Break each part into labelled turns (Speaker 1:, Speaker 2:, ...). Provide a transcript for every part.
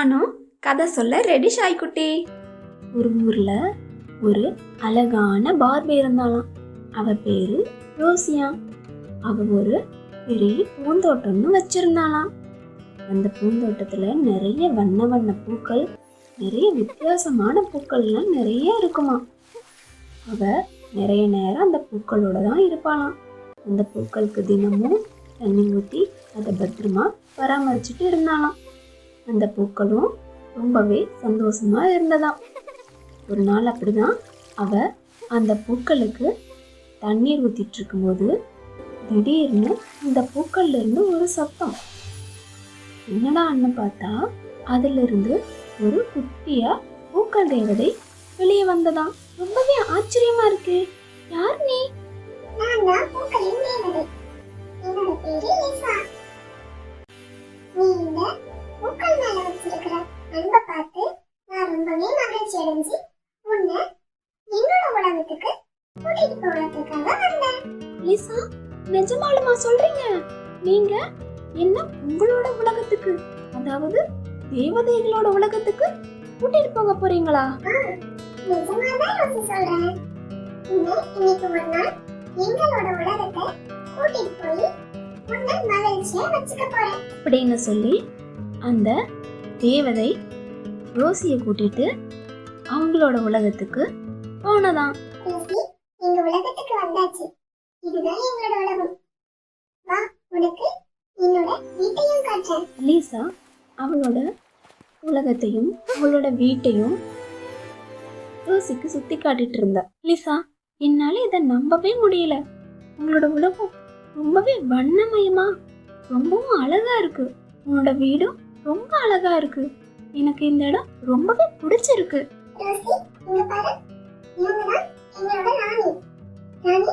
Speaker 1: நானும் கதை சொல்ல ரெடி ஷாய்க்குட்டி. ஒரு ஊர்ல ஒரு அழகான பார்பி இருந்தாளாம். அவ பேரு ரோசியா. அவ ஒரு பெரிய பூந்தோட்டம்னு வச்சிருந்தாளாம். அந்த பூந்தோட்டத்துல நிறைய வண்ண வண்ண பூக்கள், நிறைய வித்தியாசமான பூக்கள்லாம் நிறைய இருக்குமா. அவ நிறைய நேரம் அந்த பூக்களோட தான் இருப்பாளாம். அந்த பூக்களுக்கு தினமும் தண்ணி ஊற்றி அதை பத்திரமா பராமரிச்சுட்டு இருந்தாளாம். அந்த பூக்களும் ரொம்பவே சந்தோஷமா இருந்ததாம். ஒரு நாள் அப்படிதான் அவ அந்த பூக்களுக்கு தண்ணீர் ஊத்திட்டு இருக்கும்போது திடீர்னு அந்த பூக்கள்ல இருந்து ஒரு சத்தம். என்னடான்னு பார்த்தா அதுல இருந்து ஒரு குட்டியா பூக்கள் தேவதை வெளியே வந்ததாம். ரொம்பவே ஆச்சரியமா இருக்கு. யார் நீ?
Speaker 2: நான் தான் பூக்களின் தேவதை. என்னோட பேரு லிசா. நீ இந்த பூக்கள் மேல வச்சிருக்கிற அன்பை பார்த்து நான் ரொம்பவே மகிழ்ச்சி அடைஞ்சு உன்னை என்னோட உலகத்துக்கு கூட்டிட்டு போகிறதுக்காக வந்தேன்.
Speaker 1: லிசா, நிஜமாலுமா சொல்றீங்க? நீங்க என்ன உங்களோட உலகத்துக்கு, அதாவது தேவதைகளோட உலகத்துக்கு கூட்டிட்டு போக போறீங்களா?
Speaker 2: நிஜமாதான் யோசி சொல்றேன். இன்னைக்கு ஒரு நாள் எங்களோட உலகத்தை கூட்டிட்டு போய் உன்னை மகிழ்ச்சியா வச்சுக்க போறேன்
Speaker 1: அப்படின்னு சொல்லி அந்த தேவதை ரோசியை கூட்டிட்டு அவங்களோட உலகத்துக்கு போனதாம்.
Speaker 2: ரோசி, எங்க உலகத்துக்கு வந்தாச்சு. இதுதான் எங்களோட உலகம். வா, உனக்கு என்னோட வீட்டையும் காட்டுறேன்.
Speaker 1: லீசா அவளோட உலகத்தையும் அவளோட வீட்டையும் ரோசிக்கு சுத்தி காட்டிட்டு இருந்தா. லீசா, என்னால இதை நம்பவே முடியல. உங்களோட உலகம் ரொம்பவே வண்ணமயமா ரொம்பவும் அழகா இருக்கு. உன்னோட வீடும் ரொம்ப அழகா இருக்கு. எனக்கு இந்த இடம் ரொம்பவே பிடிச்சிருக்கு.
Speaker 2: ரோசி, இங்க பாரு. இவங்கதான் என்னோட ராணி. ராணி,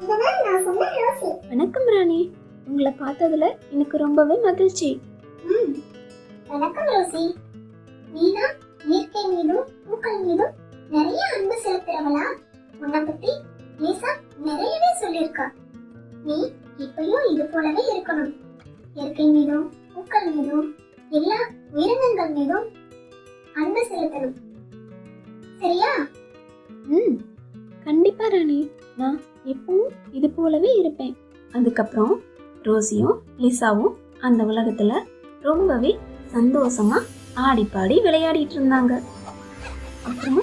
Speaker 2: இதுதான் நான் சொன்ன ரோசி.
Speaker 1: வணக்கம் ராணி, உங்களை பார்த்ததுல எனக்கு ரொம்பவே மகிழ்ச்சி.
Speaker 2: வணக்கம் ரோசி. நீதான் இயற்கை மீதும் பூக்கள் மீதும் நிறைய அன்பு செலுத்துறவளா? உன்னை பத்தி லிசா நிறையவே சொல்லியிருக்கா. நீ இப்பயும் இது போலவே இருக்கணும். இயற்கை மீதும் பூக்கள் மீதும் எல்லா உயிரினங்கள் மீதும் அன்பு செலுத்தணும். சரியா?
Speaker 1: கண்டிப்பா ராணி, நான் எப்பவும் இது போலவே இருப்பேன். அதுக்கப்புறம் ரோசியும் லிசாவும் அந்த உலகத்துல ரொம்பவே சந்தோஷமா ஆடி பாடி விளையாடிட்டு இருந்தாங்க. அப்புறம்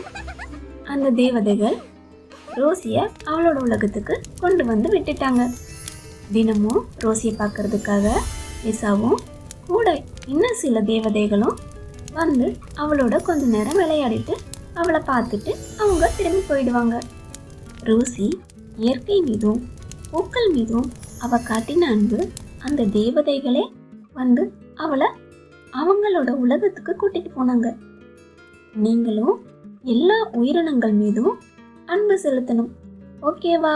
Speaker 1: அந்த தேவதைகள் ரோசிய அவளோட உலகத்துக்கு கொண்டு வந்து விட்டுட்டாங்க. தினமும் ரோசியை பார்க்கறதுக்காக லிசாவும் கூட இன்னும் சில தேவதைகளும் வந்து அவளோட கொஞ்ச நேரம் விளையாடிட்டு அவளை பார்த்துட்டு அவங்க திரும்பி போயிடுவாங்க. ரோசி இயற்கை மீதும் பூக்கள் மீதும் அவ காட்டின அன்பு அந்த தேவதைகளே வந்து அவளை அவங்களோட உலகத்துக்கு கூட்டிட்டு போனாங்க. நீங்களும் எல்லா உயிரினங்கள் மீதும் அன்பு செலுத்தணும். ஓகேவா?